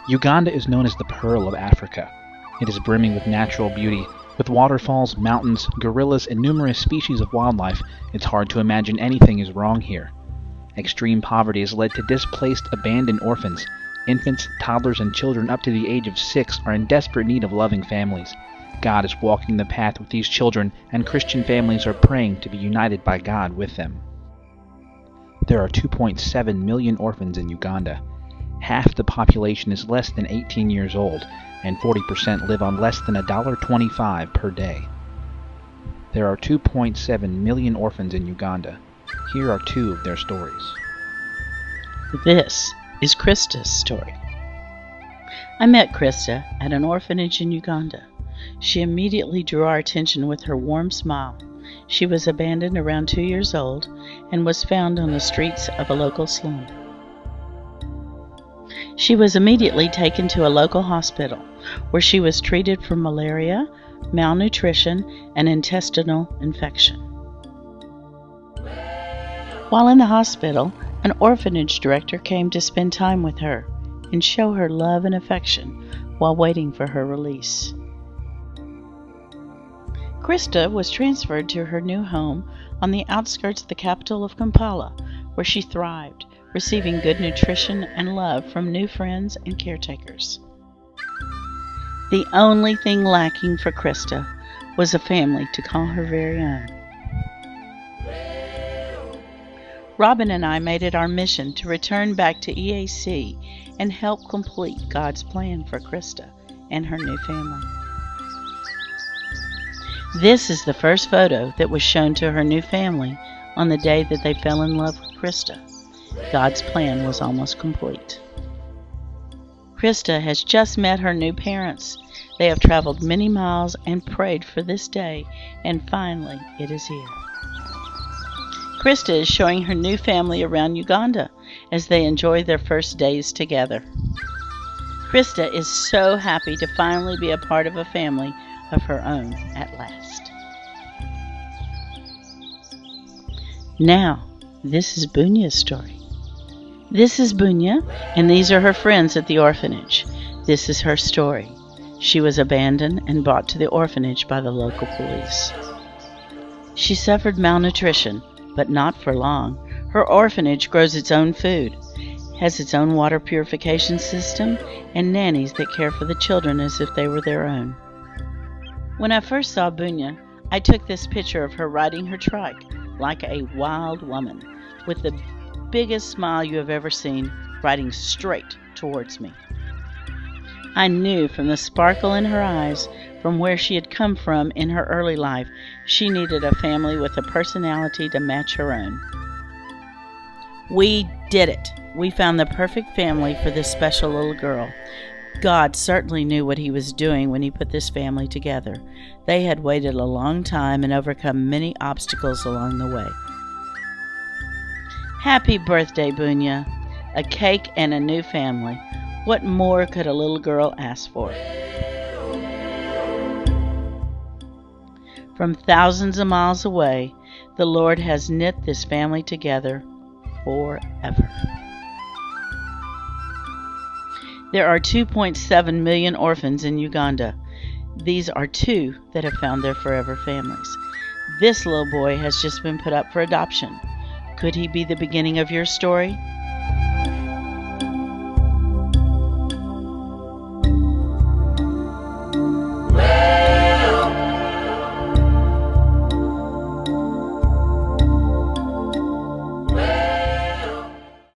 Uganda is known as the Pearl of Africa. It is brimming with natural beauty. With waterfalls, mountains, gorillas, and numerous species of wildlife, it's hard to imagine anything is wrong here. Extreme poverty has led to displaced, abandoned orphans. Infants, toddlers, and children up to the age of 6 are in desperate need of loving families. God is walking the path with these children, and Christian families are praying to be united by God with them. There are 2.7 million orphans in Uganda. Half the population is less than 18 years old, and 40% live on less than $1.25 per day. There are 2.7 million orphans in Uganda. Here are 2 of their stories. This is Krista's story. I met Krista at an orphanage in Uganda. She immediately drew our attention with her warm smile. She was abandoned around 2 years old and was found on the streets of a local slum. She was immediately taken to a local hospital where she was treated for malaria, malnutrition, and intestinal infection. While in the hospital, an orphanage director came to spend time with her and show her love and affection while waiting for her release. Krista was transferred to her new home on the outskirts of the capital of Kampala, where she thrived, receiving good nutrition and love from new friends and caretakers. The only thing lacking for Krista was a family to call her very own. Robin and I made it our mission to return back to EAC and help complete God's plan for Krista and her new family. This is the first photo that was shown to her new family on the day that they fell in love with Krista. God's plan was almost complete. Krista has just met her new parents. They have traveled many miles and prayed for this day, and finally it is here. Krista is showing her new family around Uganda as they enjoy their first days together. Krista is so happy to finally be a part of a family of her own at last. Now, this is Bunya's story. This is Bunya, and these are her friends at the orphanage. This is her story. She was abandoned and brought to the orphanage by the local police. She suffered malnutrition, but not for long. Her orphanage grows its own food, has its own water purification system, and nannies that care for the children as if they were their own. When I first saw Bunya, I took this picture of her riding her trike like a wild woman, with the biggest smile you have ever seen, riding straight towards me. I knew from the sparkle in her eyes, from where she had come from in her early life, she needed a family with a personality to match her own. We did it. We found the perfect family for this special little girl. God certainly knew what he was doing when he put this family together. They had waited a long time and overcome many obstacles along the way. Happy birthday, Bunya. A cake and a new family. What more could a little girl ask for? From thousands of miles away, the Lord has knit this family together forever. There are 2.7 million orphans in Uganda. These are 2 that have found their forever families. This little boy has just been put up for adoption. Could he be the beginning of your story?